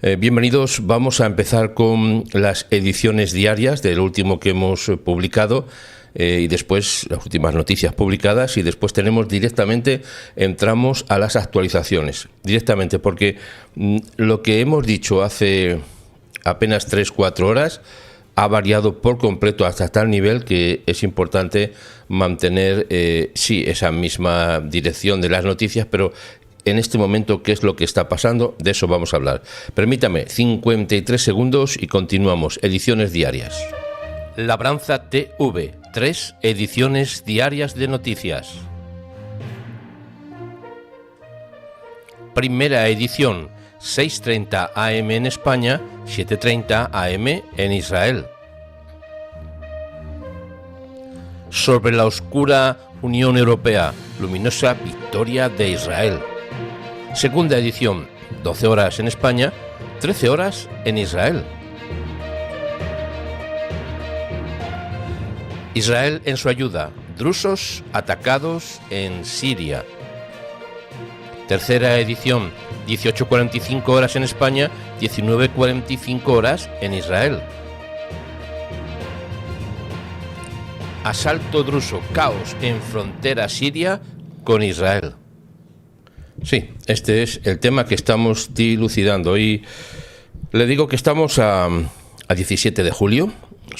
Bienvenidos. Vamos a empezar con las ediciones diarias del último que hemos publicado y después las últimas noticias publicadas, y después entramos a las actualizaciones directamente, porque lo que hemos dicho hace apenas 3-4 horas ha variado por completo hasta tal nivel que es importante mantener sí esa misma dirección de las noticias, pero en este momento, ¿qué es lo que está pasando? De eso vamos a hablar. Permítame, 53 segundos y continuamos. Ediciones diarias. Labranza TV, 3 ediciones diarias de noticias. Primera edición, 6:30 AM en España, 7:30 AM en Israel. Sobre la oscura Unión Europea, luminosa victoria de Israel. Segunda edición, 12 horas en España, 13 horas en Israel. Israel en su ayuda, drusos atacados en Siria. Tercera edición, 18:45 horas en España, 19:45 horas en Israel. Asalto druso, caos en frontera siria con Israel. Sí, este es el tema que estamos dilucidando. Y le digo que estamos a 17 de julio,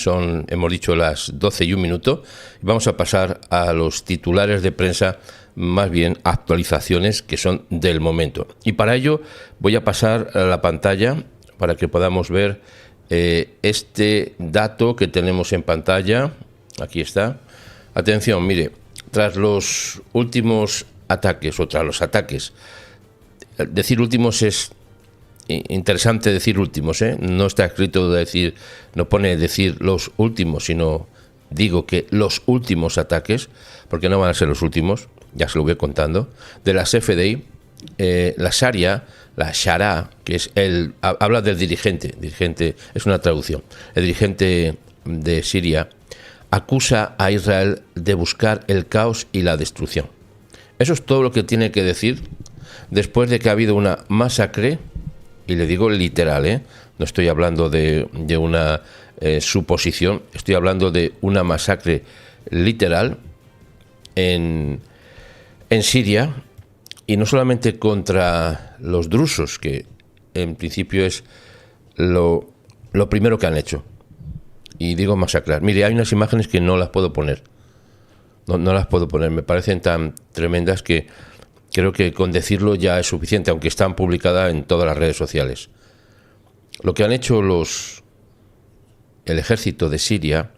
hemos dicho las 12:01, y vamos a pasar a los titulares de prensa, más bien actualizaciones que son del momento. Y para ello voy a pasar a la pantalla para que podamos ver este dato que tenemos en pantalla. Aquí está. Atención, mire, tras los últimos ataques, decir últimos es interesante, decir últimos, no está escrito decir, no pone decir los últimos, sino digo que los últimos ataques, porque no van a ser los últimos, ya se lo voy contando, de las FDI, la Sharia, la Shara, que es habla del dirigente, es una traducción, el dirigente de Siria, acusa a Israel de buscar el caos y la destrucción. Eso es todo lo que tiene que decir después de que ha habido una masacre, y le digo literal, no estoy hablando de una suposición, estoy hablando de una masacre literal en Siria, y no solamente contra los drusos, que en principio es lo primero que han hecho. Y digo masacrar. Mire, hay unas imágenes que no las puedo poner. No las puedo poner, me parecen tan tremendas que creo que con decirlo ya es suficiente, aunque están publicadas en todas las redes sociales. Lo que han hecho el ejército de Siria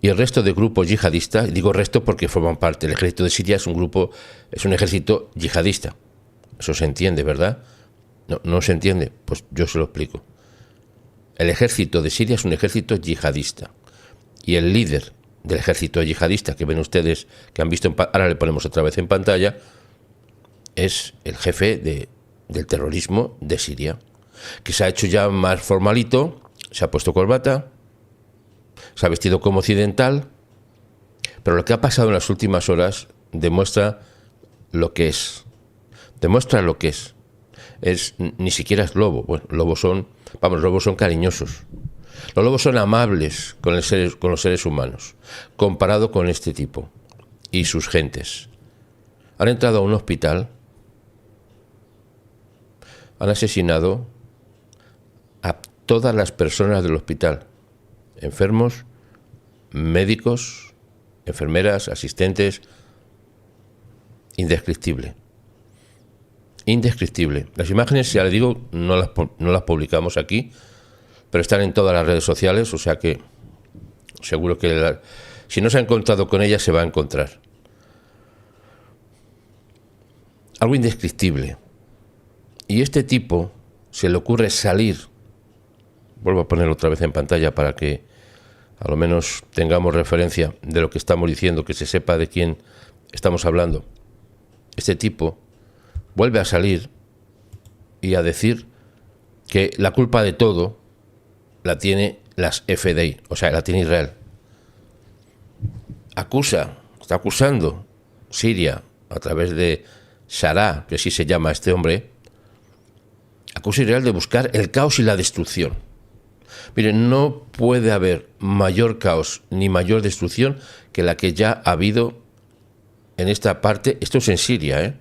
y el resto de grupos yihadistas, digo resto porque forman parte, el ejército de Siria es un ejército yihadista. Eso se entiende, ¿verdad? No se entiende, pues yo se lo explico. El ejército de Siria es un ejército yihadista. Y el líder del ejército yihadista, que ven ustedes, que han visto, ahora le ponemos otra vez en pantalla, es el jefe del terrorismo de Siria, que se ha hecho ya más formalito, se ha puesto corbata, se ha vestido como occidental, pero lo que ha pasado en las últimas horas demuestra lo que es. Ni siquiera es lobo. Bueno, lobos son cariñosos. Los lobos son amables con los seres humanos, comparado con este tipo y sus gentes. Han entrado a un hospital, han asesinado a todas las personas del hospital, enfermos, médicos, enfermeras, asistentes. Indescriptible. Las imágenes, ya le digo, no las publicamos aquí, pero están en todas las redes sociales, o sea que seguro que si no se ha encontrado con ellas, se va a encontrar. Algo indescriptible. Y este tipo se le ocurre salir, vuelvo a ponerlo otra vez en pantalla para que a lo menos tengamos referencia de lo que estamos diciendo, que se sepa de quién estamos hablando. Este tipo vuelve a salir y a decir que la culpa de todo la tiene las FDI, o sea, la tiene Israel. Está acusando Siria a través de Sará, que así se llama este hombre, acusa a Israel de buscar el caos y la destrucción. Miren, no puede haber mayor caos ni mayor destrucción que la que ya ha habido en esta parte. Esto es en Siria, ¿eh?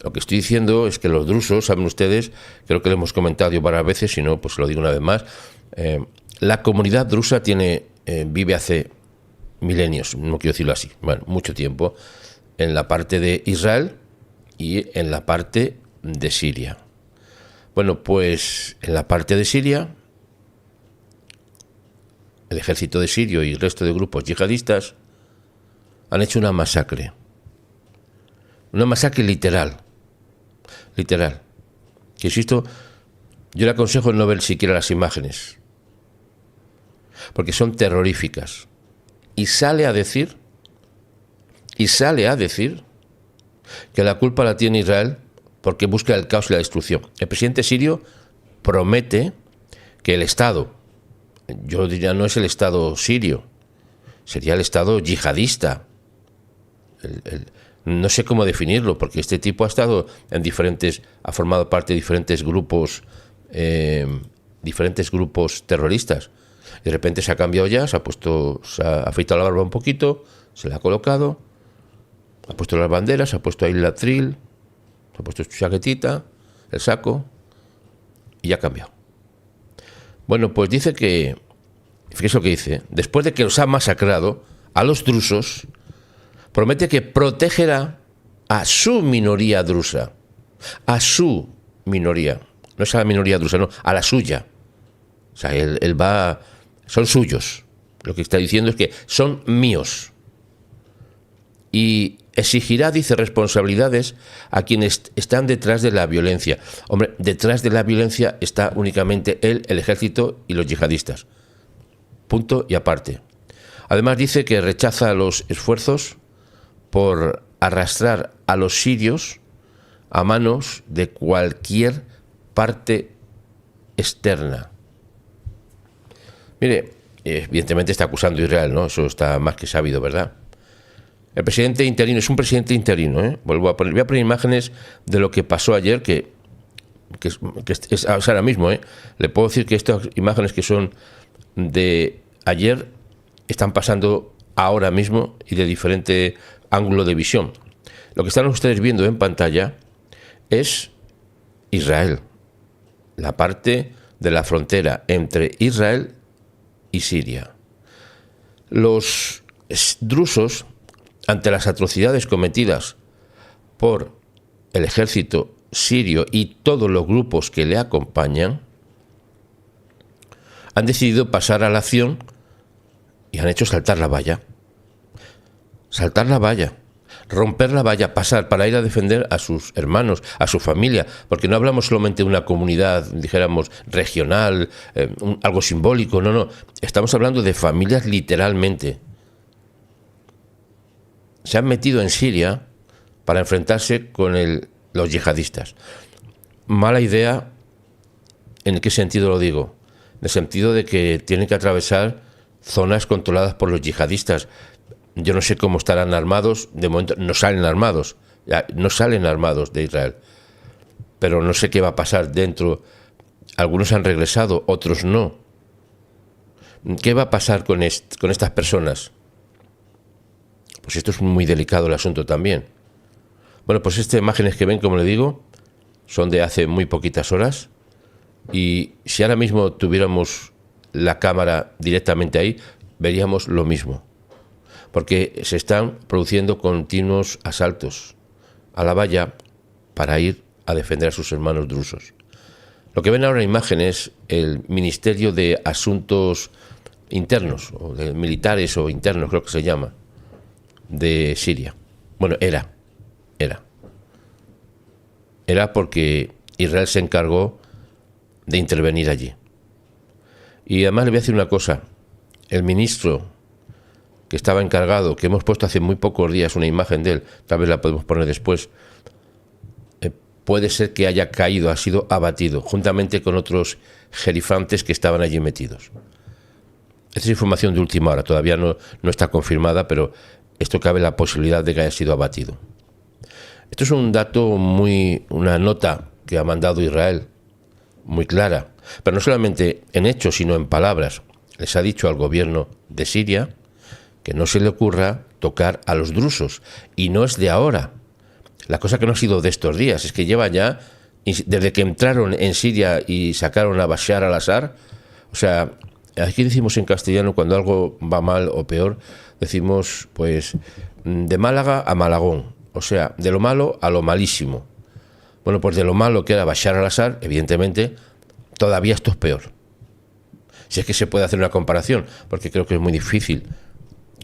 Lo que estoy diciendo es que los drusos, saben ustedes, creo que lo hemos comentado yo varias veces, si no, pues lo digo una vez más, la comunidad drusa vive hace milenios, no quiero decirlo así, bueno, mucho tiempo, en la parte de Israel y en la parte de Siria. Bueno, pues en la parte de Siria, el ejército de Sirio y el resto de grupos yihadistas han hecho una masacre literal, que insisto, yo le aconsejo no ver siquiera las imágenes, porque son terroríficas, y sale a decir que la culpa la tiene Israel porque busca el caos y la destrucción. El presidente sirio promete que el Estado, yo diría no es el Estado sirio, sería el Estado yihadista, no sé cómo definirlo, porque este tipo ha formado parte de diferentes grupos terroristas. De repente se ha cambiado ya, se ha afeitado la barba un poquito, se la ha colocado, ha puesto las banderas, ha puesto ahí el atril, se ha puesto su chaquetita, el saco, y ha cambiado. Bueno, pues dice que, fíjese lo que dice, después de que los ha masacrado a los drusos, promete que protegerá a su minoría drusa, a su minoría, no es a la minoría drusa, no, a la suya. O sea, él va, son suyos. Lo que está diciendo es que son míos. Y exigirá, dice, responsabilidades a quienes están detrás de la violencia. Hombre, detrás de la violencia está únicamente él, el ejército y los yihadistas. Punto y aparte. Además dice que rechaza los esfuerzos por arrastrar a los sirios a manos de cualquier parte externa. Mire, evidentemente está acusando a Israel, ¿no? Eso está más que sabido, ¿verdad? El presidente interino es un presidente interino, ¿eh? Voy a poner imágenes de lo que pasó ayer, que es ahora mismo, ¿eh? Le puedo decir que estas imágenes que son de ayer están pasando ahora mismo y de diferente ángulo de visión. Lo que están ustedes viendo en pantalla es Israel, la parte de la frontera entre Israel y Siria. Los drusos, ante las atrocidades cometidas por el ejército sirio y todos los grupos que le acompañan, han decidido pasar a la acción y han hecho saltar la valla. Saltar la valla, romper la valla, pasar para ir a defender a sus hermanos, a su familia, porque no hablamos solamente de una comunidad, dijéramos, regional, algo simbólico, no, estamos hablando de familias literalmente. Se han metido en Siria para enfrentarse con los yihadistas. Mala idea, ¿en qué sentido lo digo? En el sentido de que tienen que atravesar zonas controladas por los yihadistas. Yo no sé cómo estarán armados, de momento no salen armados de Israel, pero no sé qué va a pasar dentro. Algunos han regresado, otros no. ¿Qué va a pasar con estas personas? Pues esto es muy delicado el asunto también. Bueno, pues estas imágenes que ven, como le digo, son de hace muy poquitas horas, y si ahora mismo tuviéramos la cámara directamente ahí, veríamos lo mismo. Porque se están produciendo continuos asaltos a la valla para ir a defender a sus hermanos drusos. Lo que ven ahora en imágenes, el Ministerio de Asuntos Internos, o de Militares o Internos, creo que se llama, de Siria. Bueno, era porque Israel se encargó de intervenir allí. Y además le voy a decir una cosa, el ministro que estaba encargado, que hemos puesto hace muy pocos días una imagen de él, tal vez la podemos poner después, puede ser que haya caído, ha sido abatido, juntamente con otros gerifantes que estaban allí metidos. Esta es información de última hora, todavía no está confirmada, pero esto cabe la posibilidad de que haya sido abatido. Esto es un dato una nota que ha mandado Israel, muy clara, pero no solamente en hechos, sino en palabras. Les ha dicho al gobierno de Siria que no se le ocurra tocar a los drusos, y no es de ahora. La cosa que no ha sido de estos días, es que lleva ya, desde que entraron en Siria y sacaron a Bashar al-Assad, o sea, aquí decimos en castellano cuando algo va mal o peor, decimos pues de Málaga a Malagón, o sea, de lo malo a lo malísimo. Bueno, pues de lo malo que era Bashar al-Assad, evidentemente, todavía esto es peor. Si es que se puede hacer una comparación, porque creo que es muy difícil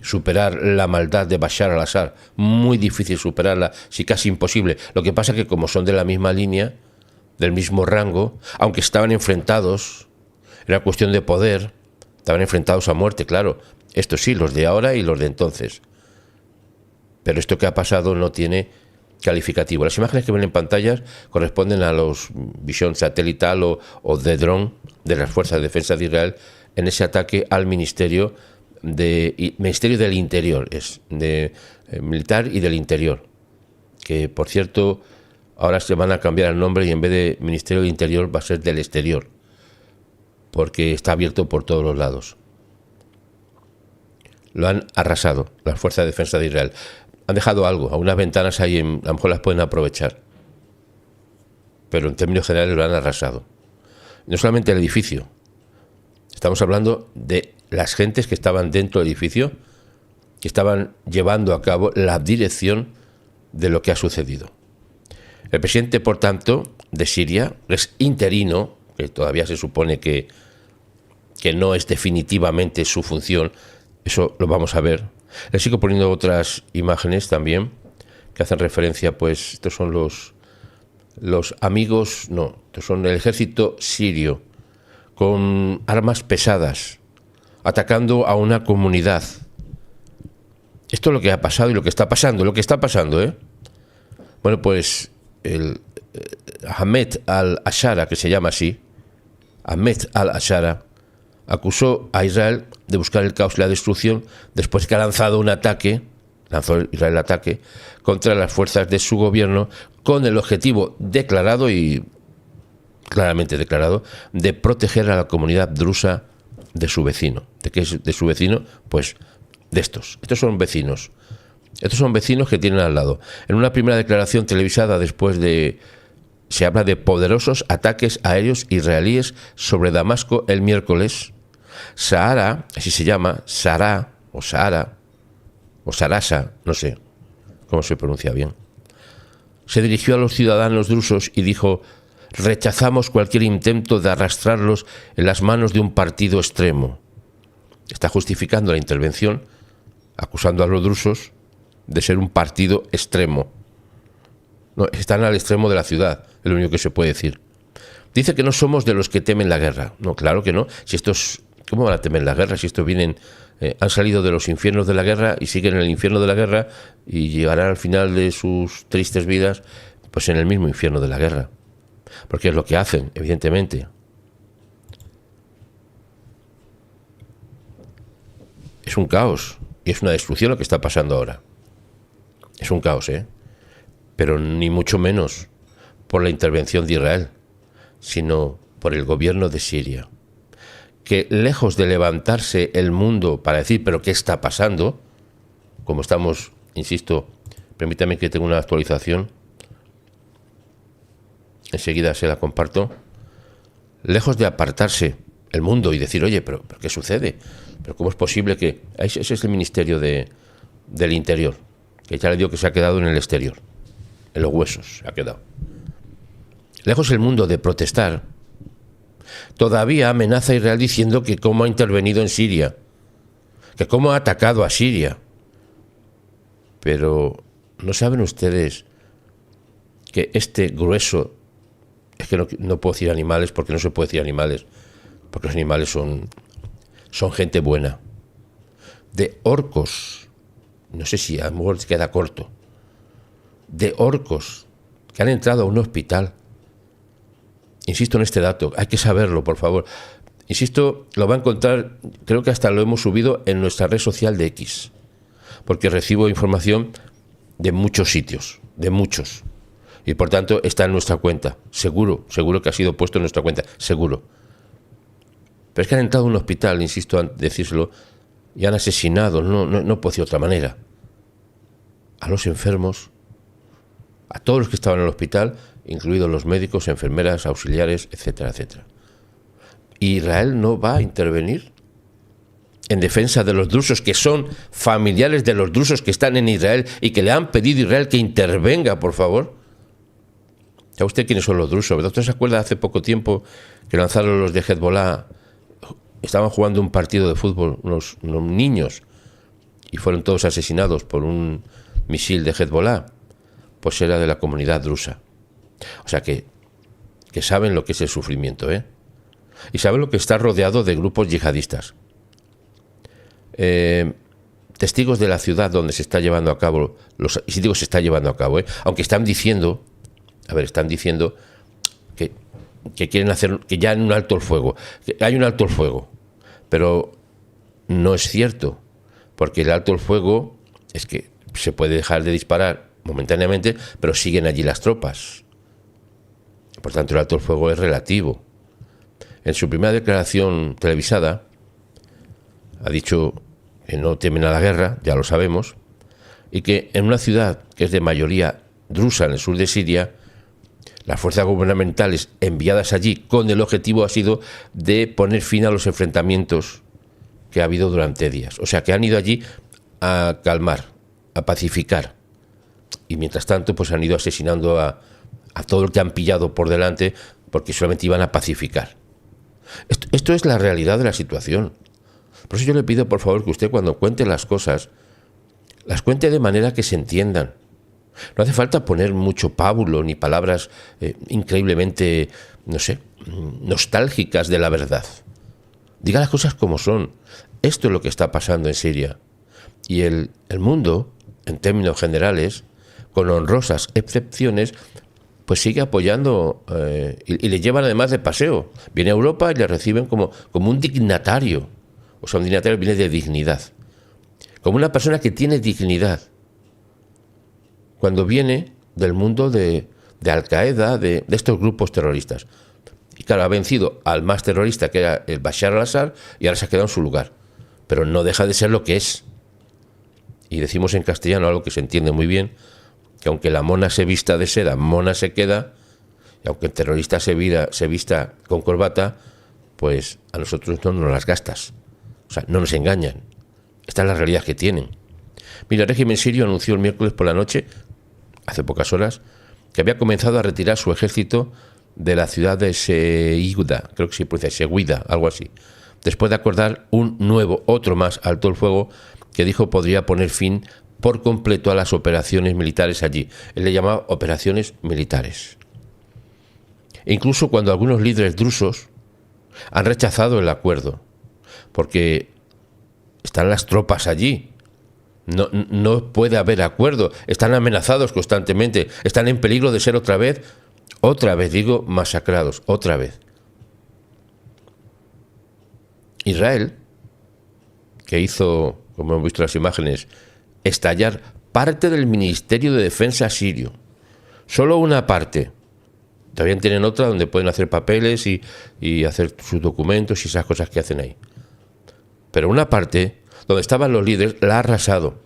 superar la maldad de Bashar al-Assad, muy difícil superarla, sí, casi imposible. Lo que pasa es que como son de la misma línea, del mismo rango, aunque estaban enfrentados, era cuestión de poder, estaban enfrentados a muerte, claro. Estos sí, los de ahora y los de entonces. Pero esto que ha pasado no tiene calificativo. Las imágenes que ven en pantallas corresponden a los visión satelital o de dron de las Fuerzas de Defensa de Israel en ese ataque al Ministerio del Interior, es de militar y del Interior, que por cierto ahora se van a cambiar el nombre y en vez de Ministerio del Interior va a ser del Exterior, porque está abierto por todos los lados. Lo han arrasado las Fuerzas de Defensa de Israel. Han dejado algo, a unas ventanas ahí, a lo mejor las pueden aprovechar, pero en términos generales lo han arrasado. No solamente el edificio, estamos hablando de las gentes que estaban dentro del edificio, que estaban llevando a cabo la dirección de lo que ha sucedido. El presidente, por tanto, de Siria, es interino, que todavía se supone que no es definitivamente su función, eso lo vamos a ver. Les sigo poniendo otras imágenes también que hacen referencia, pues estos son los amigos, no, estos son el ejército sirio con armas pesadas atacando a una comunidad. Esto es lo que ha pasado y lo que está pasando, Bueno, pues el Ahmed al-Ashara, que se llama así, Ahmed al-Ashara, acusó a Israel de buscar el caos y la destrucción después que ha lanzado Israel el ataque contra las fuerzas de su gobierno con el objetivo declarado y claramente declarado de proteger a la comunidad drusa de su vecino. ¿De qué es de su vecino? Pues de estos. Estos son vecinos. Estos son vecinos que tienen al lado. En una primera declaración televisada se habla de poderosos ataques aéreos israelíes sobre Damasco el miércoles. Sahara, así se llama, Sarasa, no sé cómo se pronuncia bien, se dirigió a los ciudadanos drusos y dijo: rechazamos cualquier intento de arrastrarlos en las manos de un partido extremo. Está justificando la intervención, acusando a los drusos de ser un partido extremo. No, están al extremo de la ciudad, es lo único que se puede decir. Dice que no somos de los que temen la guerra. No, claro que no. Si estos, ¿cómo van a temer la guerra? Si estos han salido de los infiernos de la guerra y siguen en el infierno de la guerra y llegarán al final de sus tristes vidas pues en el mismo infierno de la guerra. Porque es lo que hacen, evidentemente. Es un caos y es una destrucción lo que está pasando ahora. Es un caos, pero ni mucho menos por la intervención de Israel, sino por el gobierno de Siria, que lejos de levantarse el mundo para decir, pero ¿qué está pasando? Como estamos, insisto, permítame que tenga una actualización, enseguida se la comparto, lejos de apartarse el mundo y decir, oye, pero ¿qué sucede? ¿Pero cómo es posible que...? Ese es el Ministerio del Interior, que ya le digo que se ha quedado en el exterior, en los huesos se ha quedado. Lejos el mundo de protestar, todavía amenaza a Israel diciendo que cómo ha intervenido en Siria, que cómo ha atacado a Siria. Pero ¿no saben ustedes que este grueso, es que no puedo decir animales porque no se puede decir animales, porque los animales son gente buena, de orcos, no sé si a lo mejor queda corto, de orcos que han entrado a un hospital? Insisto en este dato, hay que saberlo, por favor. Insisto, lo va a encontrar, creo que hasta lo hemos subido en nuestra red social de X, porque recibo información de muchos sitios, de muchos. Y por tanto está en nuestra cuenta, seguro que ha sido puesto en nuestra cuenta, seguro. Pero es que han entrado en un hospital, insisto en decírselo, y han asesinado, no puede ser de otra manera, a los enfermos, a todos los que estaban en el hospital, incluidos los médicos, enfermeras, auxiliares, etcétera, etcétera. ¿Y Israel no va a intervenir en defensa de los drusos, que son familiares de los drusos que están en Israel y que le han pedido a Israel que intervenga, por favor? ¿Sabe usted quiénes son los drusos? ¿Usted se acuerda hace poco tiempo que lanzaron los de Hezbollah? Estaban jugando un partido de fútbol, unos niños, y fueron todos asesinados por un misil de Hezbollah. Pues era de la comunidad drusa. O sea que saben lo que es el sufrimiento, ¿eh? Y saben lo que está rodeado de grupos yihadistas. Testigos de la ciudad donde se está llevando a cabo, y digo se está llevando a cabo, aunque están diciendo que quieren hacer, que ya hay un alto el fuego, que hay un alto el fuego, pero no es cierto, porque el alto el fuego es que se puede dejar de disparar momentáneamente, pero siguen allí las tropas. Por tanto, el alto el fuego es relativo. En su primera declaración televisada ha dicho que no temen a la guerra, ya lo sabemos, y que en una ciudad que es de mayoría drusa en el sur de Siria, las fuerzas gubernamentales enviadas allí con el objetivo ha sido de poner fin a los enfrentamientos que ha habido durante días. O sea, que han ido allí a calmar, a pacificar. Y mientras tanto, pues han ido asesinando a todo el que han pillado por delante, porque solamente iban a pacificar. Esto es la realidad de la situación. Por eso yo le pido, por favor, que usted cuando cuente las cosas, las cuente de manera que se entiendan. No hace falta poner mucho pábulo ni palabras increíblemente, no sé, nostálgicas de la verdad. Diga las cosas como son. Esto es lo que está pasando en Siria. Y el mundo, en términos generales, con honrosas excepciones, pues sigue apoyando y le llevan además de paseo. Viene a Europa y le reciben como un dignatario. O sea, un dignatario viene de dignidad. Como una persona que tiene dignidad. Cuando viene del mundo de Al-Qaeda, de estos grupos terroristas. Y claro, ha vencido al más terrorista, que era el Bashar al-Assad, y ahora se ha quedado en su lugar. Pero no deja de ser lo que es. Y decimos en castellano algo que se entiende muy bien, que aunque la mona se vista de seda, mona se queda, y aunque el terrorista se vista con corbata, pues a nosotros no nos las gastas. O sea, no nos engañan. Esta es la realidad que tienen. Mira, el régimen sirio anunció el miércoles por la noche, hace pocas horas, que había comenzado a retirar su ejército de la ciudad de Seguida, creo que se pronuncia Seguida, algo así, después de acordar otro más alto el fuego, que dijo podría poner fin por completo a las operaciones militares allí. Él le llamaba operaciones militares. E incluso cuando algunos líderes drusos han rechazado el acuerdo, porque están las tropas allí, no puede haber acuerdo, están amenazados constantemente, están en peligro de ser otra vez digo, masacrados, otra vez. Israel, que hizo, como hemos visto en las imágenes, estallar parte del Ministerio de Defensa sirio, solo una parte. También tienen otra donde pueden hacer papeles y hacer sus documentos y esas cosas que hacen ahí. Pero una parte donde estaban los líderes la ha arrasado.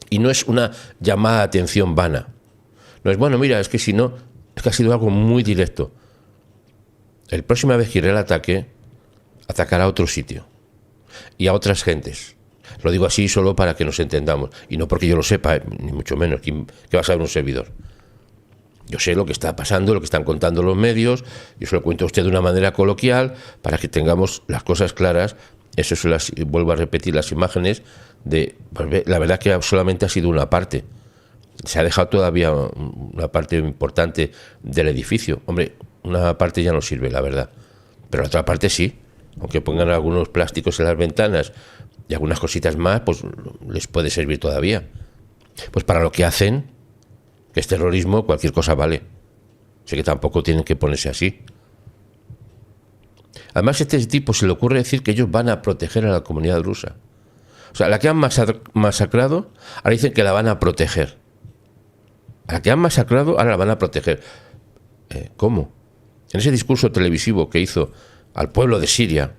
Y no es una llamada de atención vana. No es, bueno, mira, es que si no, es que ha sido algo muy directo. La próxima vez que Israel atacará a otro sitio y a otras gentes. Lo digo así solo para que nos entendamos. Y no porque yo lo sepa, ni mucho menos, que va a saber un servidor. Yo sé lo que está pasando, lo que están contando los medios, yo se lo cuento a usted de una manera coloquial para que tengamos las cosas claras. Eso vuelvo a repetir las imágenes de, la verdad que solamente ha sido una parte. Se ha dejado todavía una parte importante del edificio. Hombre, una parte ya no sirve, la verdad. Pero la otra parte sí. Aunque pongan algunos plásticos en las ventanas y algunas cositas más, pues les puede servir todavía. Pues para lo que hacen, que es terrorismo, cualquier cosa vale. Sé que tampoco tienen que ponerse así. Además, a este tipo se le ocurre decir que ellos van a proteger a la comunidad rusa. O sea, la que han masacrado, ahora dicen que la van a proteger. A la que han masacrado, ahora la van a proteger. ¿Cómo? En ese discurso televisivo que hizo al pueblo de Siria,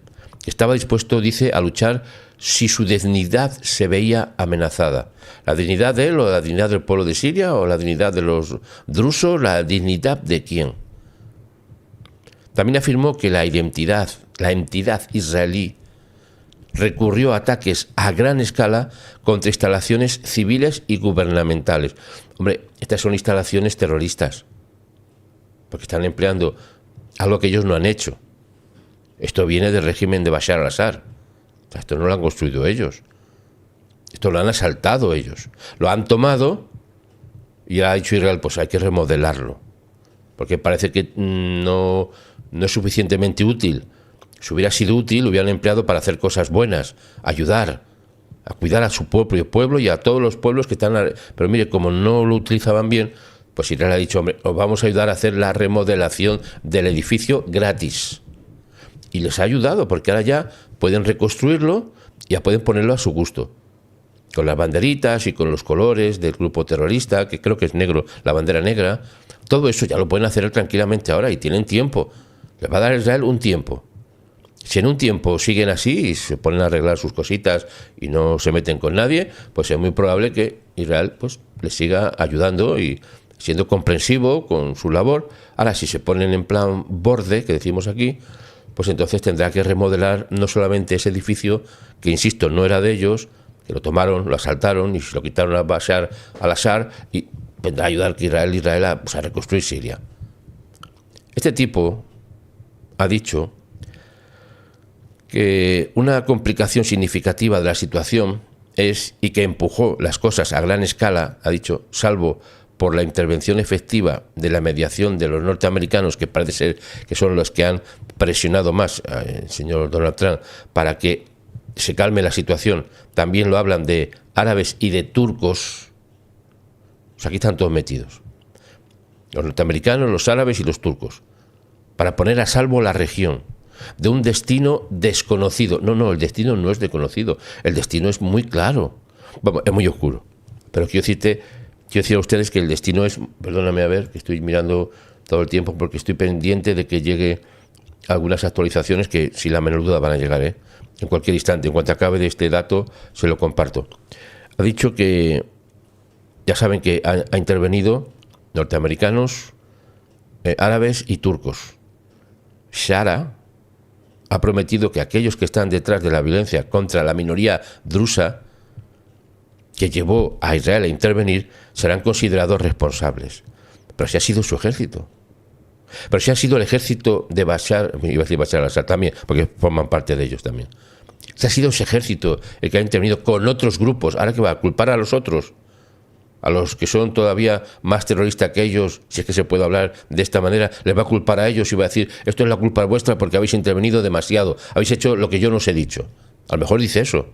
estaba dispuesto, dice, a luchar si su dignidad se veía amenazada. ¿La dignidad de él o la dignidad del pueblo de Siria o la dignidad de los drusos? ¿La dignidad de quién? También afirmó que la entidad israelí recurrió a ataques a gran escala contra instalaciones civiles y gubernamentales. Hombre, estas son instalaciones terroristas, porque están empleando algo que ellos no han hecho. Esto viene del régimen de Bashar al-Assad. Esto no lo han construido ellos. Esto lo han asaltado ellos. Lo han tomado y ha dicho Israel, pues hay que remodelarlo. Porque parece que no es suficientemente útil. Si hubiera sido útil, lo hubieran empleado para hacer cosas buenas, ayudar, a cuidar a su propio pueblo y a todos los pueblos que están... Pero mire, como no lo utilizaban bien, pues Israel ha dicho, hombre, os vamos a ayudar a hacer la remodelación del edificio gratis. Y les ha ayudado, porque ahora ya pueden reconstruirlo y ya pueden ponerlo a su gusto. Con las banderitas y con los colores del grupo terrorista, que creo que es negro, la bandera negra. Todo eso ya lo pueden hacer tranquilamente ahora y tienen tiempo. Les va a dar a Israel un tiempo. Si en un tiempo siguen así y se ponen a arreglar sus cositas y no se meten con nadie, pues es muy probable que Israel pues les siga ayudando y siendo comprensivo con su labor. Ahora, si se ponen en plan borde, que decimos aquí, pues entonces tendrá que remodelar no solamente ese edificio, que insisto, no era de ellos, que lo tomaron, lo asaltaron y se lo quitaron a Bashar al-Assad, y vendrá a ayudar que Israel a reconstruir Siria. Este tipo ha dicho que una complicación significativa de la situación es, y que empujó las cosas a gran escala, ha dicho, salvo por la intervención efectiva de la mediación de los norteamericanos, que parece ser que son los que han presionado más al señor Donald Trump para que se calme la situación. También lo hablan de árabes y de turcos. O sea, aquí están todos metidos. Los norteamericanos, los árabes y los turcos. Para poner a salvo la región de un destino desconocido. No, el destino no es desconocido. El destino es muy claro. Vamos, es muy oscuro. Pero quiero decir a ustedes que el destino es... Perdóname, a ver, que estoy mirando todo el tiempo porque estoy pendiente de que llegue algunas actualizaciones que, sin la menor duda, van a llegar, en cualquier instante. En cuanto acabe de este dato, se lo comparto. Ha dicho que... Ya saben que ha intervenido norteamericanos, árabes y turcos. Shara ha prometido que aquellos que están detrás de la violencia contra la minoría drusa que llevó a Israel a intervenir serán considerados responsables. Pero si ha sido su ejército. Pero si ha sido el ejército de Bashar, iba a decir Bashar al-Assad también, porque forman parte de ellos también. Si ha sido ese ejército el que ha intervenido con otros grupos, ahora que va a culpar a los otros, a los que son todavía más terroristas que ellos, si es que se puede hablar de esta manera, les va a culpar a ellos y va a decir, esto es la culpa vuestra porque habéis intervenido demasiado, habéis hecho lo que yo no os he dicho. A lo mejor dice eso.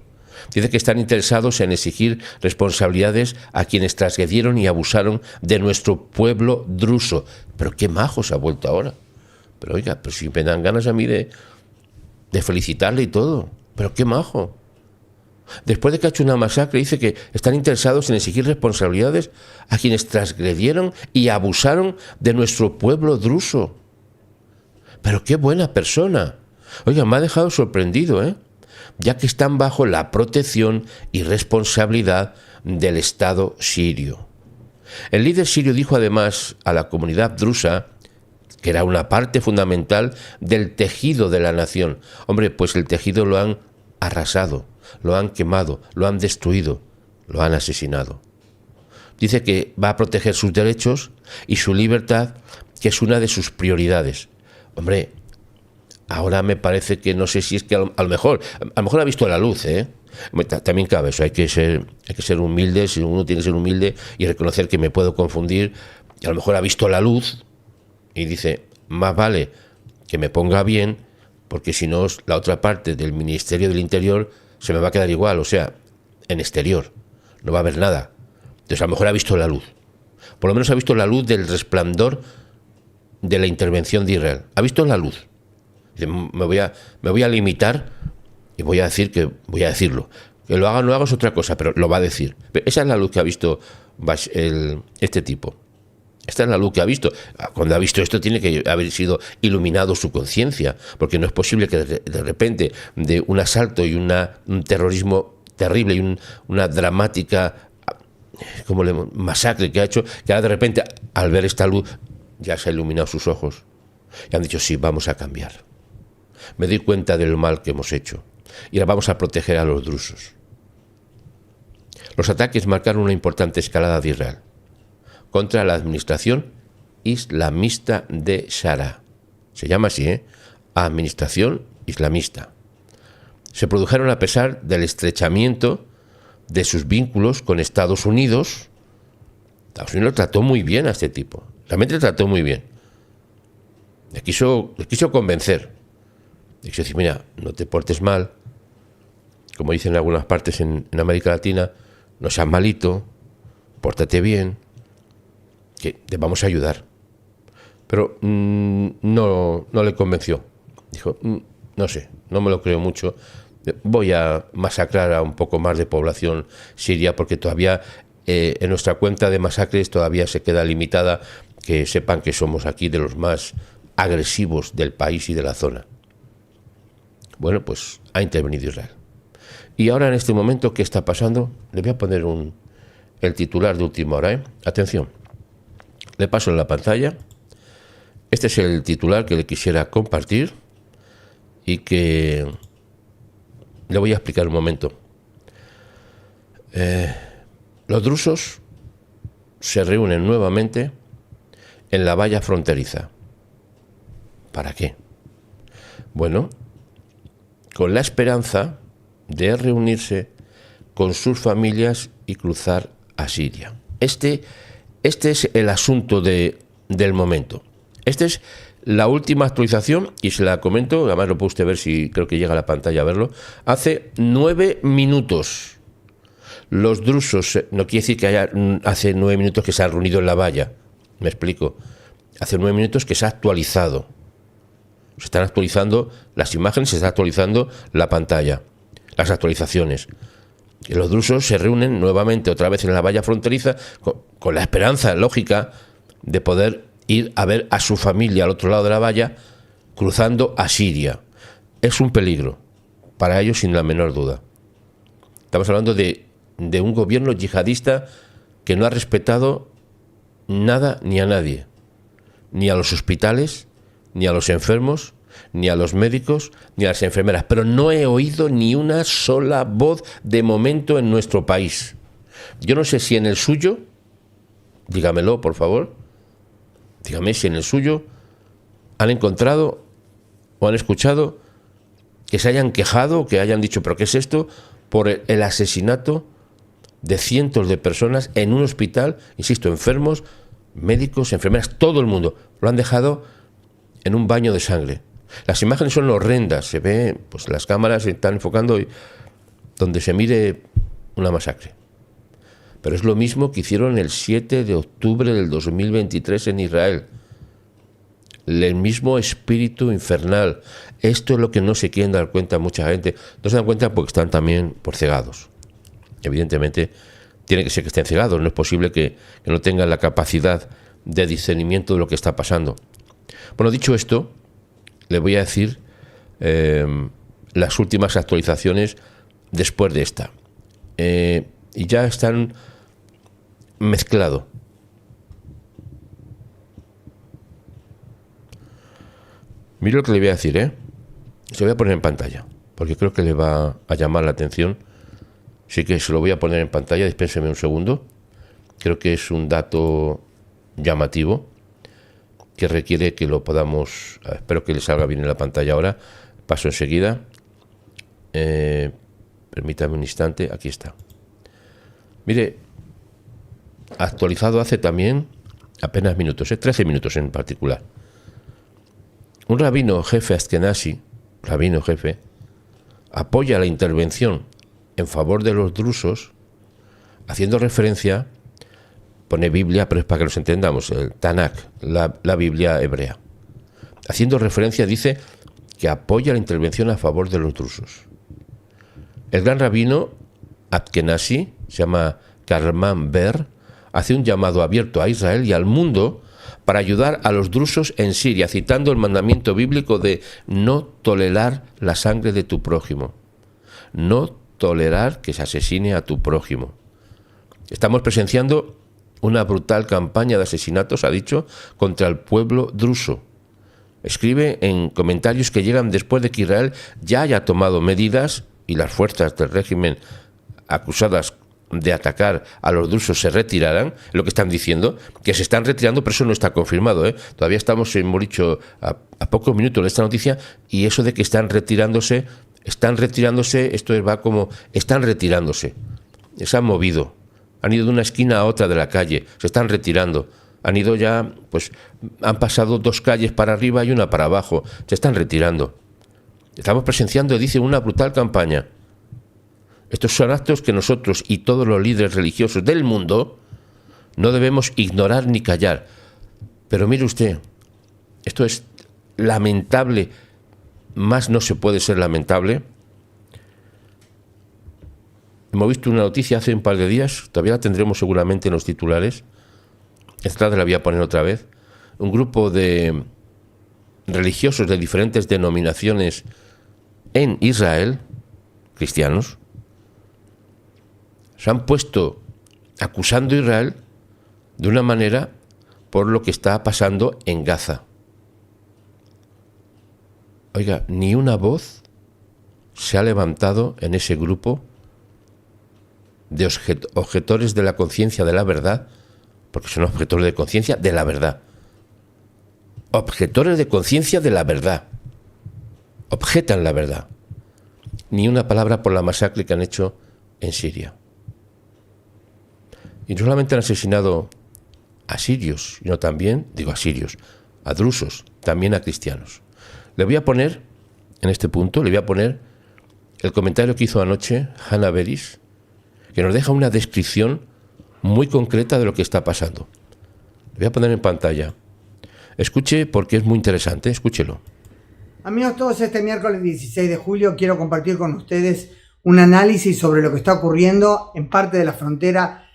Dice que están interesados en exigir responsabilidades a quienes transgredieron y abusaron de nuestro pueblo druso. Pero qué majo se ha vuelto ahora. Pero oiga, pero si me dan ganas a mí de felicitarle y todo. Pero qué majo. Después de que ha hecho una masacre, dice que están interesados en exigir responsabilidades a quienes transgredieron y abusaron de nuestro pueblo druso. Pero qué buena persona. Oiga, me ha dejado sorprendido, ya que están bajo la protección y responsabilidad del Estado sirio. El líder sirio dijo además a la comunidad drusa que era una parte fundamental del tejido de la nación. Hombre, pues el tejido lo han arrasado, lo han quemado, lo han destruido, lo han asesinado. Dice que va a proteger sus derechos y su libertad, que es una de sus prioridades. Hombre, ahora me parece que no sé si es que a lo mejor ha visto la luz, También cabe eso, hay que ser humilde, si uno tiene que ser humilde y reconocer que me puedo confundir, y a lo mejor ha visto la luz y dice, más vale que me ponga bien, porque si no, la otra parte del Ministerio del Interior se me va a quedar igual, o sea, en exterior, no va a haber nada. Entonces a lo mejor ha visto la luz, por lo menos ha visto la luz del resplandor de la intervención de Israel, ha visto la luz. Me voy a limitar y voy a decirlo, Que lo haga o no haga es otra cosa, pero lo va a decir. Esa es la luz que ha visto este tipo. Esta es la luz que ha visto. Cuando ha visto esto tiene que haber sido iluminado su conciencia, porque no es posible que de repente de un asalto y un terrorismo terrible y una dramática masacre que ha hecho, que ahora de repente al ver esta luz ya se ha iluminado sus ojos y han dicho sí, vamos a cambiar. Me doy cuenta del mal que hemos hecho y ahora vamos a proteger a los drusos. Los ataques marcaron una importante escalada de Israel contra la administración islamista de Shara. Se llama así, Administración Islamista. Se produjeron a pesar del estrechamiento de sus vínculos con Estados Unidos. Estados Unidos trató muy bien a este tipo. Realmente le trató muy bien. Le quiso convencer. Le quiso decir, mira, no te portes mal. Como dicen en algunas partes en América Latina, no seas malito, pórtate bien, que te vamos a ayudar. Pero no le convenció. Dijo, no sé, no me lo creo mucho. Voy a masacrar a un poco más de población siria porque todavía en nuestra cuenta de masacres todavía se queda limitada, que sepan que somos aquí de los más agresivos del país y de la zona. Bueno, pues ha intervenido Israel. Y ahora en este momento, ¿qué está pasando? Le voy a poner el titular de última hora, Atención. Le paso en la pantalla. Este es el titular que le quisiera compartir y que le voy a explicar un momento. Los drusos se reúnen nuevamente en la valla fronteriza. ¿Para qué? Bueno, con la esperanza de reunirse con sus familias y cruzar a Siria. Este es el asunto del momento. Esta es la última actualización y se la comento, además lo puede usted ver si creo que llega a la pantalla a verlo. Hace 9 minutos. Los drusos, no quiere decir que hace 9 minutos que se han reunido en la valla. Me explico. Hace 9 minutos que se ha actualizado. Se están actualizando las imágenes, se está actualizando la pantalla. Las actualizaciones. Y los drusos se reúnen nuevamente otra vez en la valla fronteriza con la esperanza lógica de poder ir a ver a su familia al otro lado de la valla cruzando a Siria. Es un peligro para ellos sin la menor duda. Estamos hablando de un gobierno yihadista que no ha respetado nada ni a nadie, ni a los hospitales, ni a los enfermos, ni a los médicos, ni a las enfermeras. Pero no he oído ni una sola voz de momento en nuestro país. Yo no sé si en el suyo, dígamelo por favor, dígame si en el suyo han encontrado o han escuchado que se hayan quejado, que hayan dicho, ¿pero qué es esto? Por el asesinato de cientos de personas en un hospital, insisto, enfermos, médicos, enfermeras, todo el mundo. Lo han dejado en un baño de sangre. Las imágenes son horrendas, se ve, pues las cámaras están enfocando donde se mire una masacre. Pero es lo mismo que hicieron el 7 de octubre del 2023 en Israel. El mismo espíritu infernal. Esto es lo que no se quieren dar cuenta mucha gente. No se dan cuenta porque están también por cegados. Evidentemente, tiene que ser que estén cegados. No es posible que no tengan la capacidad de discernimiento de lo que está pasando. Bueno, dicho esto, le voy a decir las últimas actualizaciones después de esta. Y ya están mezclado. Mire lo que le voy a decir, Se lo voy a poner en pantalla, porque creo que le va a llamar la atención. Sí que se lo voy a poner en pantalla, dispénseme un segundo. Creo que es un dato llamativo que requiere que lo podamos... Espero que le salga bien en la pantalla ahora. Paso enseguida. Permítame un instante. Aquí está. Mire, actualizado hace también apenas minutos, 13 minutos en particular. Un rabino jefe Ashkenazi, rabino jefe, apoya la intervención en favor de los drusos, haciendo referencia, pone Biblia, pero es para que nos entendamos, el Tanakh, la Biblia hebrea. Haciendo referencia, dice que apoya la intervención a favor de los drusos. El gran rabino Ashkenazi, se llama Karman Ber, hace un llamado abierto a Israel y al mundo para ayudar a los drusos en Siria, citando el mandamiento bíblico de no tolerar la sangre de tu prójimo. No tolerar que se asesine a tu prójimo. Estamos presenciando una brutal campaña de asesinatos, ha dicho, contra el pueblo druso. Escribe en comentarios que llegan después de que Israel ya haya tomado medidas y las fuerzas del régimen acusadas de atacar a los drusos se retiraran, lo que están diciendo, que se están retirando, pero eso no está confirmado, ¿eh? Todavía estamos, hemos dicho, a pocos minutos de esta noticia, y eso de que están retirándose, esto va como, están retirándose, se han movido, han ido de una esquina a otra de la calle, se están retirando, han ido ya, pues, han pasado 2 calles para arriba y una para abajo, se están retirando. Estamos presenciando, dice, una brutal campaña. Estos son actos que nosotros y todos los líderes religiosos del mundo no debemos ignorar ni callar. Pero mire usted, esto es lamentable, más no se puede ser lamentable. Hemos visto una noticia hace un par de días, todavía la tendremos seguramente en los titulares, esta tarde la voy a poner otra vez, un grupo de religiosos de diferentes denominaciones en Israel, cristianos, se han puesto acusando a Israel de una manera por lo que está pasando en Gaza. Oiga, ni una voz se ha levantado en ese grupo de objetores de la conciencia de la verdad, porque son objetores de conciencia de la verdad. Objetores de conciencia de la verdad. Objetan la verdad. Ni una palabra por la masacre que han hecho en Siria. Y no solamente han asesinado a sirios, sino también, digo a sirios, a drusos, también a cristianos. Le voy a poner, en este punto, le voy a poner el comentario que hizo anoche Hannah Beris, que nos deja una descripción muy concreta de lo que está pasando. Le voy a poner en pantalla. Escuche porque es muy interesante, escúchelo. Amigos todos, este miércoles 16 de julio quiero compartir con ustedes un análisis sobre lo que está ocurriendo en parte de la frontera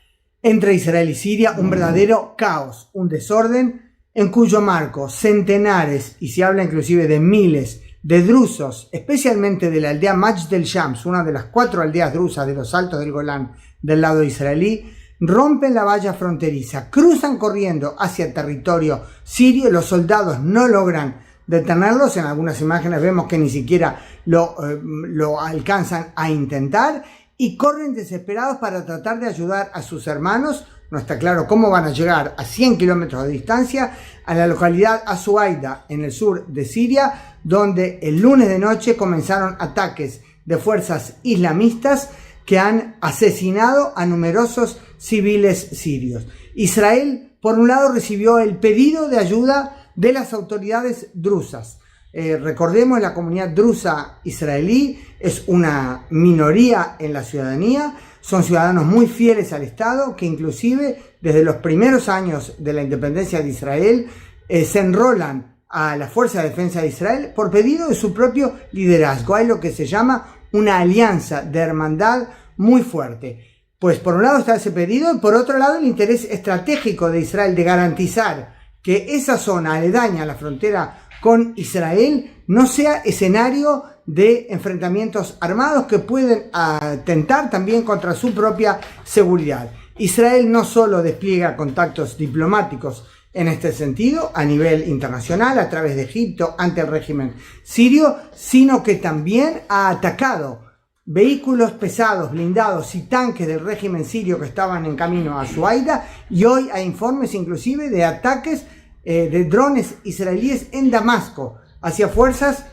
entre Israel y Siria, un verdadero caos, un desorden en cuyo marco centenares, y se habla inclusive de miles de drusos, especialmente de la aldea Majd el-Shams, una de las 4 aldeas drusas de los Altos del Golán del lado israelí, rompen la valla fronteriza, cruzan corriendo hacia territorio sirio, los soldados no logran detenerlos, en algunas imágenes vemos que ni siquiera lo alcanzan a intentar, y corren desesperados para tratar de ayudar a sus hermanos. No está claro cómo van a llegar a 100 kilómetros de distancia a la localidad Azuaida en el sur de Siria, donde el lunes de noche comenzaron ataques de fuerzas islamistas que han asesinado a numerosos civiles sirios. Israel, por un lado, recibió el pedido de ayuda de las autoridades drusas. Recordemos, la comunidad drusa israelí es una minoría en la ciudadanía, son ciudadanos muy fieles al Estado, que inclusive desde los primeros años de la independencia de Israel se enrolan a la Fuerza de Defensa de Israel por pedido de su propio liderazgo. Hay lo que se llama una alianza de hermandad muy fuerte. Pues por un lado está ese pedido y por otro lado el interés estratégico de Israel de garantizar que esa zona aledaña a la frontera con Israel no sea escenario de enfrentamientos armados que pueden atentar también contra su propia seguridad. Israel no solo despliega contactos diplomáticos en este sentido a nivel internacional a través de Egipto ante el régimen sirio, sino que también ha atacado vehículos pesados, blindados y tanques del régimen sirio que estaban en camino a Azuaida, y hoy hay informes inclusive de ataques de drones israelíes en Damasco hacia fuerzas,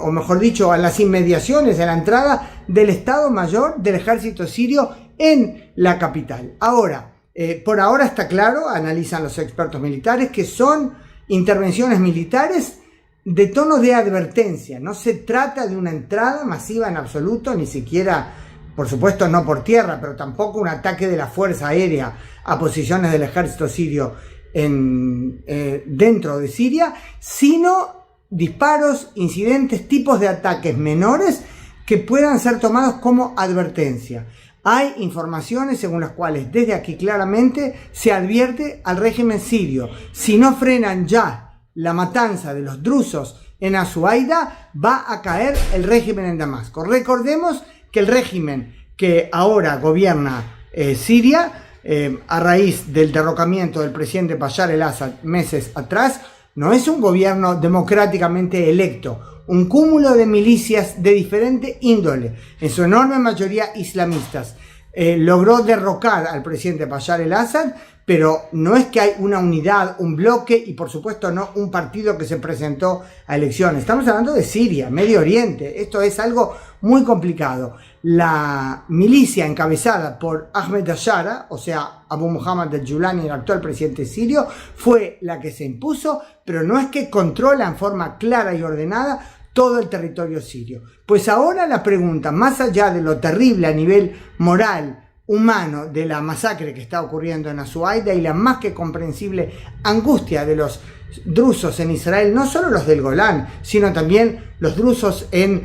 o mejor dicho, a las inmediaciones de la entrada del Estado Mayor del ejército sirio en la capital. Ahora, por ahora está claro, analizan los expertos militares, que son intervenciones militares de tono de advertencia. No se trata de una entrada masiva en absoluto, ni siquiera, por supuesto, no por tierra, pero tampoco un ataque de la fuerza aérea a posiciones del ejército sirio dentro de Siria, sino disparos, incidentes, tipos de ataques menores que puedan ser tomados como advertencia. Hay informaciones según las cuales desde aquí claramente se advierte al régimen sirio: si no frenan ya la matanza de los drusos en Azuaida, va a caer el régimen en Damasco. Recordemos que el régimen que ahora gobierna Siria, a raíz del derrocamiento del presidente Bashar el-Assad meses atrás, no es un gobierno democráticamente electo, un cúmulo de milicias de diferente índole, en su enorme mayoría islamistas. Logró derrocar al presidente Bashar el-Assad, pero no es que hay una unidad, un bloque y por supuesto no un partido que se presentó a elecciones. Estamos hablando de Siria, Medio Oriente. Esto es algo muy complicado. La milicia encabezada por Ahmed Ashara, o sea, Abu Muhammad al-Julani, el actual presidente sirio, fue la que se impuso, pero no es que controla en forma clara y ordenada todo el territorio sirio. Pues ahora la pregunta, más allá de lo terrible a nivel moral, humano, de la masacre que está ocurriendo en Azuaida y la más que comprensible angustia de los drusos en Israel, no solo los del Golán, sino también los drusos en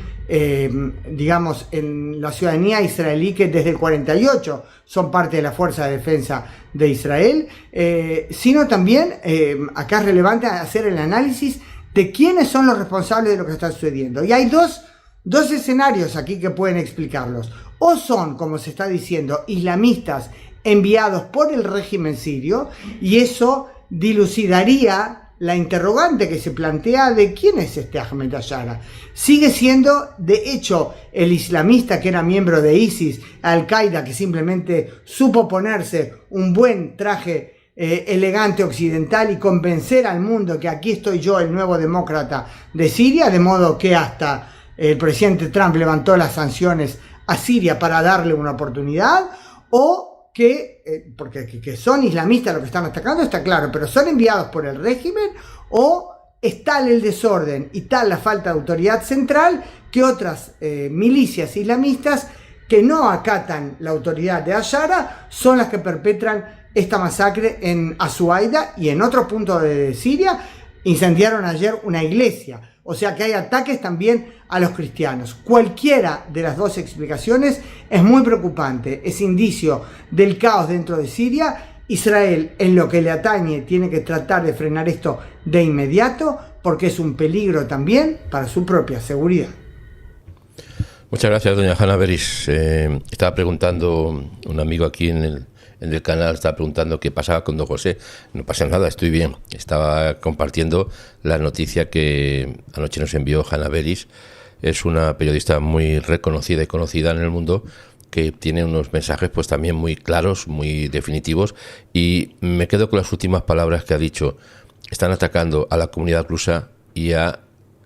la ciudadanía israelí, que desde el 48 son parte de la Fuerza de Defensa de Israel, sino también acá es relevante hacer el análisis de quiénes son los responsables de lo que está sucediendo. Y hay dos escenarios aquí que pueden explicarlos. O son, como se está diciendo, islamistas enviados por el régimen sirio, y eso dilucidaría la interrogante que se plantea de quién es este Ahmed Ashara. Sigue siendo, de hecho, el islamista que era miembro de ISIS, Al-Qaeda, que simplemente supo ponerse un buen traje elegante occidental y convencer al mundo que aquí estoy yo, el nuevo demócrata de Siria, de modo que hasta el presidente Trump levantó las sanciones a Siria para darle una oportunidad, o porque son islamistas los que están atacando, está claro, pero son enviados por el régimen, o es tal el desorden y tal la falta de autoridad central que otras milicias islamistas que no acatan la autoridad de Ashara son las que perpetran esta masacre en Azuaida y en otro punto de Siria. Incendiaron ayer una iglesia. O sea que hay ataques también a los cristianos. Cualquiera de las dos explicaciones es muy preocupante. Es indicio del caos dentro de Siria. Israel, en lo que le atañe, tiene que tratar de frenar esto de inmediato, porque es un peligro también para su propia seguridad. Muchas gracias, doña Hanna Beris. Estaba preguntando un amigo aquí en el canal, estaba preguntando qué pasaba con don José. No pasa nada, estoy bien. Estaba compartiendo la noticia que anoche nos envió Hanna Beris. Es una periodista muy reconocida y conocida en el mundo, que tiene unos mensajes pues también muy claros, muy definitivos, y me quedo con las últimas palabras que ha dicho. Están atacando a la comunidad drusa y a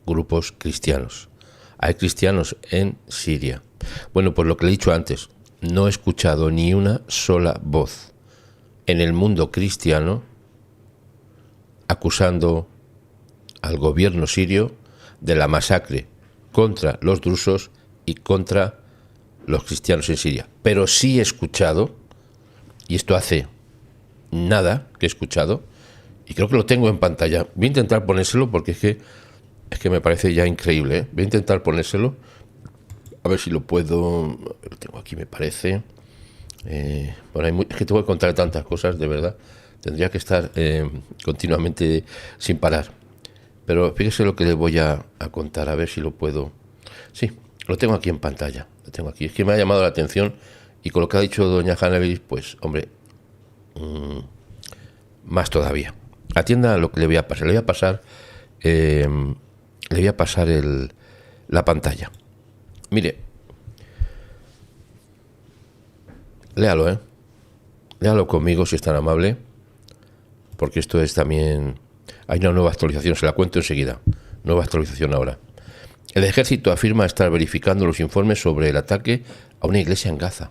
grupos cristianos. Hay cristianos en Siria. Bueno, pues lo que le he dicho antes, no he escuchado ni una sola voz en el mundo cristiano acusando al gobierno sirio de la masacre contra los drusos y contra los cristianos en Siria. Pero sí he escuchado, y esto hace nada que he escuchado, y creo que lo tengo en pantalla. Voy a intentar ponérselo porque es que me parece ya increíble, ¿eh? Voy a intentar ponérselo. A ver si lo puedo. Lo tengo aquí, me parece. Bueno, es que te voy a contar tantas cosas, de verdad. Tendría que estar continuamente sin parar. Pero fíjese lo que le voy a contar, a ver si lo puedo. Sí, lo tengo aquí en pantalla. Lo tengo aquí. Es que me ha llamado la atención, y con lo que ha dicho doña Hanna Beris, pues, hombre, más todavía. Atienda lo que le voy a pasar. Le voy a pasar la pantalla. Mire, léalo, léalo conmigo si es tan amable, porque esto es también... Hay una nueva actualización, se la cuento enseguida. Nueva actualización ahora. El ejército afirma estar verificando los informes sobre el ataque a una iglesia en Gaza.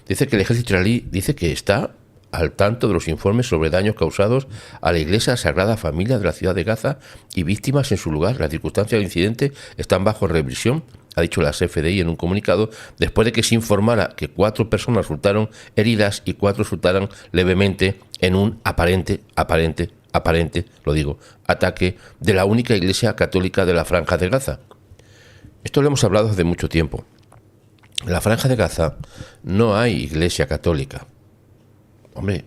Dice que el ejército israelí dice que está al tanto de los informes sobre daños causados a la Iglesia Sagrada Familia de la ciudad de Gaza y víctimas en su lugar. Las circunstancias del incidente están bajo revisión, ha dicho la CFDI en un comunicado, después de que se informara que 4 personas resultaron heridas y 4 resultaron levemente en un aparente, lo digo, ataque de la única iglesia católica de la Franja de Gaza. Esto lo hemos hablado hace mucho tiempo. En la Franja de Gaza no hay iglesia católica. Hombre,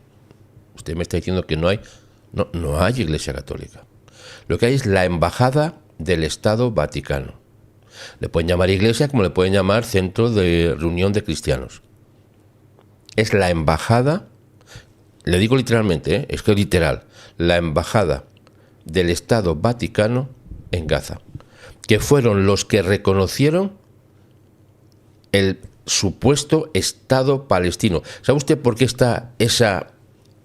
usted me está diciendo que no hay. No hay iglesia católica. Lo que hay es la embajada del Estado Vaticano. Le pueden llamar iglesia como le pueden llamar centro de reunión de cristianos. Es la embajada, le digo literalmente, es que es literal, la embajada del Estado Vaticano en Gaza, que fueron los que reconocieron el supuesto Estado palestino. ¿Sabe usted por qué está esa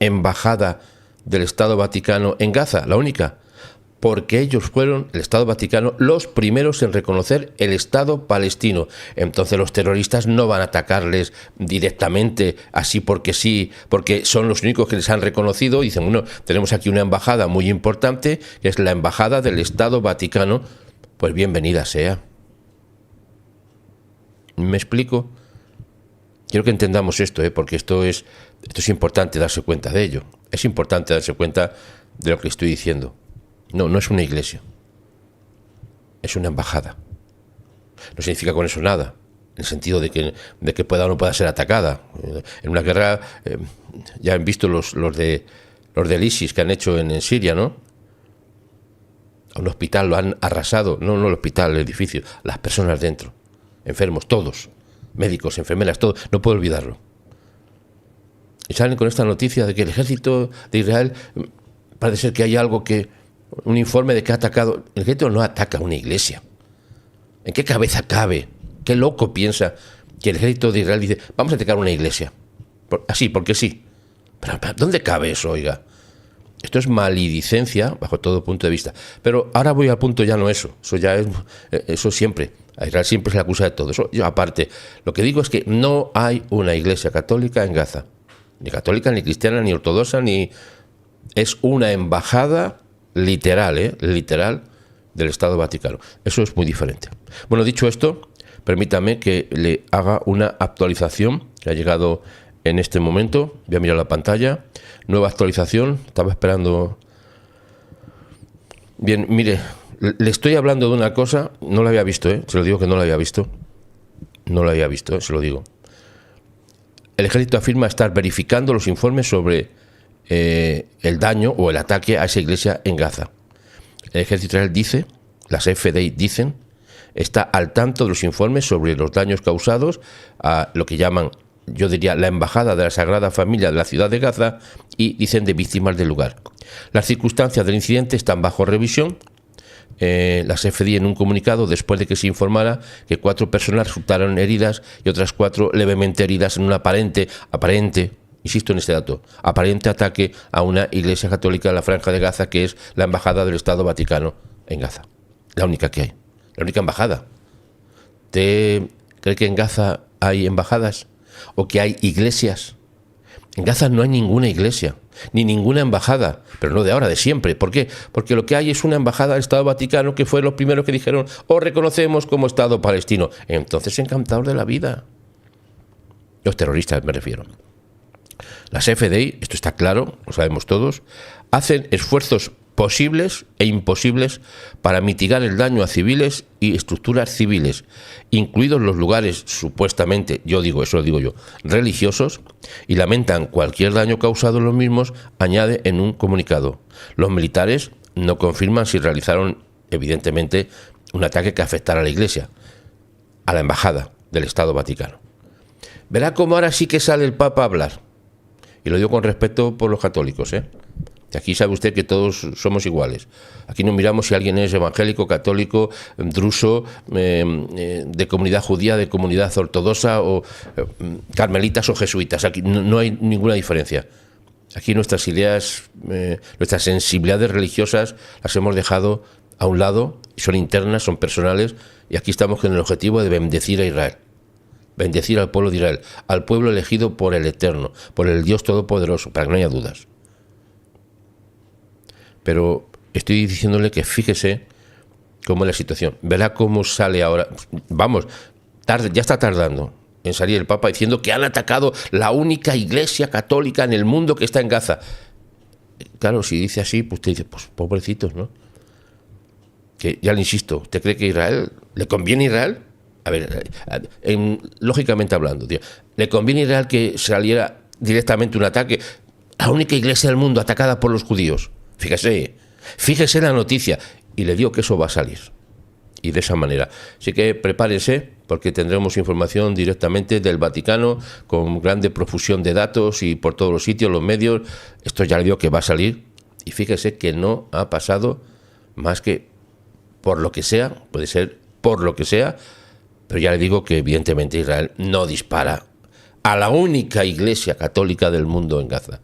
embajada del Estado Vaticano en Gaza? La única. Porque ellos fueron, el Estado Vaticano, los primeros en reconocer el Estado palestino. Entonces los terroristas no van a atacarles directamente, así porque sí, porque son los únicos que les han reconocido. Dicen, bueno, tenemos aquí una embajada muy importante, que es la embajada del Estado Vaticano. Pues bienvenida sea. ¿Me explico? Quiero que entendamos esto, porque esto es importante darse cuenta de ello. Es importante darse cuenta de lo que estoy diciendo. No es una iglesia. Es una embajada. No significa con eso nada, en el sentido de que pueda o no pueda ser atacada. En una guerra, ya han visto los del ISIS que han hecho en Siria, ¿no? A un hospital lo han arrasado. No el hospital, el edificio. Las personas dentro. Enfermos, todos. Médicos, enfermeras, todos. No puedo olvidarlo. Y salen con esta noticia de que el ejército de Israel, parece ser que hay algo un informe de que ha atacado. El ejército no ataca una iglesia. ¿En qué cabeza cabe? ¿Qué loco piensa que el ejército de Israel dice, vamos a atacar una iglesia? Así, porque sí. ¿Pero dónde cabe eso, oiga? Esto es maledicencia bajo todo punto de vista. Pero ahora voy al punto, ya no eso. Eso ya es, eso siempre. A Israel siempre se le acusa de todo. Eso yo aparte. Lo que digo es que no hay una iglesia católica en Gaza. Ni católica, ni cristiana, ni ortodoxa, ni... Es una embajada literal, literal, del Estado Vaticano. Eso es muy diferente. Bueno, dicho esto, permítame que le haga una actualización que ha llegado en este momento. Voy a mirar la pantalla. Nueva actualización. Estaba esperando. Bien, mire, le estoy hablando de una cosa. No la había visto, se lo digo que no la había visto. No la había visto, se lo digo. El ejército afirma estar verificando los informes sobre el daño o el ataque a esa iglesia en Gaza. El ejército israelí dice, las FDI dicen, está al tanto de los informes sobre los daños causados a lo que llaman, yo diría, la embajada de la Sagrada Familia de la ciudad de Gaza, y dicen de víctimas del lugar. Las circunstancias del incidente están bajo revisión. Las FDI en un comunicado, después de que se informara que 4 personas resultaron heridas y otras 4 levemente heridas en un aparente, insisto en este dato, aparente ataque a una iglesia católica de la Franja de Gaza, que es la embajada del Estado Vaticano en Gaza. La única que hay, la única embajada. ¿Usted cree que en Gaza hay embajadas o que hay iglesias? En Gaza no hay ninguna iglesia, ni ninguna embajada, pero no de ahora, de siempre. ¿Por qué? Porque lo que hay es una embajada del Estado Vaticano, que fue los primeros que dijeron, os reconocemos como Estado palestino. Entonces, encantados de la vida. Los terroristas me refiero. Las FDI, esto está claro, lo sabemos todos, hacen esfuerzos posibles e imposibles para mitigar el daño a civiles y estructuras civiles, incluidos los lugares supuestamente, yo digo, eso lo digo yo, religiosos, y lamentan cualquier daño causado en los mismos, añade en un comunicado. Los militares no confirman si realizaron, evidentemente, un ataque que afectara a la Iglesia, a la embajada del Estado Vaticano. Verá cómo ahora sí que sale el Papa a hablar. Y lo digo con respeto por los católicos, Aquí sabe usted que todos somos iguales. Aquí no miramos si alguien es evangélico, católico, druso, de comunidad judía, de comunidad ortodoxa, o carmelitas o jesuitas. Aquí no hay ninguna diferencia. Aquí nuestras ideas, nuestras sensibilidades religiosas las hemos dejado a un lado, son internas, son personales, y aquí estamos con el objetivo de bendecir a Israel. Bendecir al pueblo de Israel, al pueblo elegido por el Eterno, por el Dios Todopoderoso, para que no haya dudas. Pero estoy diciéndole que fíjese cómo es la situación. Verá cómo sale ahora. Vamos, ya está tardando en salir el Papa diciendo que han atacado la única iglesia católica en el mundo que está en Gaza. Claro, si dice así, pues usted dice, pues pobrecitos, ¿no? Que ya le insisto, ¿usted cree que Israel, le conviene a Israel A ver, lógicamente hablando, tío, ¿le conviene a Israel que saliera directamente un ataque a la única iglesia del mundo atacada por los judíos? Fíjese la noticia. Y le digo que eso va a salir. Y de esa manera. Así que prepárense, porque tendremos información directamente del Vaticano, con grande profusión de datos y por todos los sitios, los medios. Esto ya le digo que va a salir. Y fíjese que no ha pasado más que por lo que sea, puede ser por lo que sea, pero ya le digo que evidentemente Israel no dispara a la única iglesia católica del mundo en Gaza.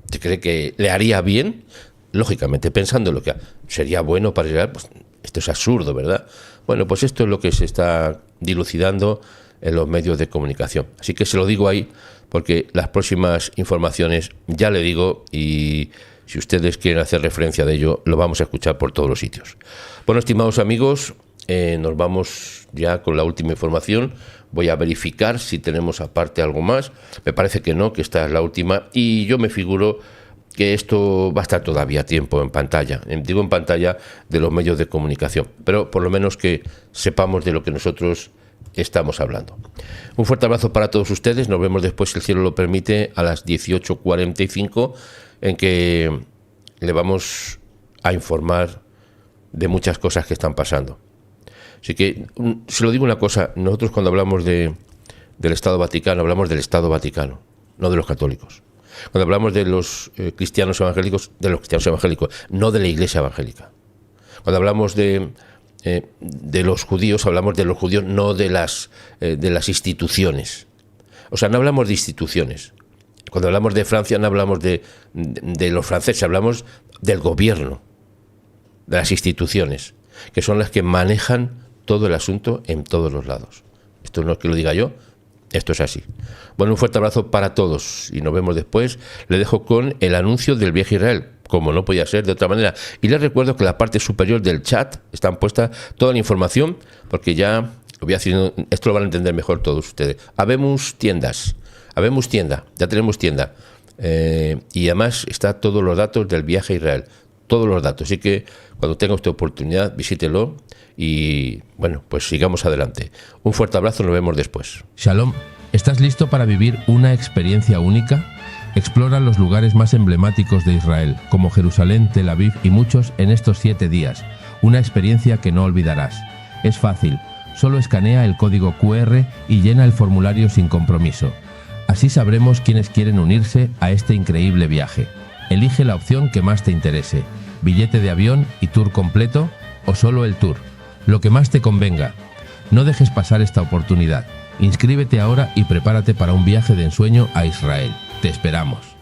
¿Usted cree que le haría bien? Lógicamente, pensando en lo que sería bueno para Israel, pues esto es absurdo, ¿verdad? Bueno, pues esto es lo que se está dilucidando en los medios de comunicación. Así que se lo digo ahí, porque las próximas informaciones, ya le digo, y si ustedes quieren hacer referencia de ello, lo vamos a escuchar por todos los sitios. Bueno, estimados amigos, nos vamos ya con la última información. Voy a verificar si tenemos aparte algo más. Me parece que no, que esta es la última, y yo me figuro que esto va a estar todavía a tiempo en pantalla, digo en pantalla de los medios de comunicación, pero por lo menos que sepamos de lo que nosotros estamos hablando. Un fuerte abrazo para todos ustedes, nos vemos después, si el cielo lo permite, a las 18:45, en que le vamos a informar de muchas cosas que están pasando. Así que, se lo digo una cosa, nosotros cuando hablamos del Estado Vaticano, hablamos del Estado Vaticano, no de los católicos. Cuando hablamos de los cristianos evangélicos, de los cristianos evangélicos, no de la Iglesia evangélica. Cuando hablamos de los judíos, hablamos de los judíos, no de las instituciones. O sea, no hablamos de instituciones. Cuando hablamos de Francia, no hablamos de los franceses, hablamos del gobierno, de las instituciones, que son las que manejan todo el asunto en todos los lados. Esto no es que lo diga yo, esto es así. Bueno, un fuerte abrazo para todos y nos vemos después. Le dejo con el anuncio del viaje a Israel, como no podía ser de otra manera. Y les recuerdo que en la parte superior del chat están puesta toda la información, porque ya lo voy haciendo, esto lo van a entender mejor todos ustedes. Habemos tienda, ya tenemos tienda. Y además está todos los datos del viaje a Israel, todos los datos. Así que cuando tenga usted oportunidad, visítelo y bueno, pues sigamos adelante. Un fuerte abrazo, nos vemos después. Shalom, ¿estás listo para vivir una experiencia única? Explora los lugares más emblemáticos de Israel, como Jerusalén, Tel Aviv y muchos en estos 7 días. Una experiencia que no olvidarás. Es fácil, solo escanea el código QR y llena el formulario sin compromiso. Así sabremos quiénes quieren unirse a este increíble viaje. Elige la opción que más te interese, billete de avión y tour completo o solo el tour, lo que más te convenga. No dejes pasar esta oportunidad. Inscríbete ahora y prepárate para un viaje de ensueño a Israel. Te esperamos.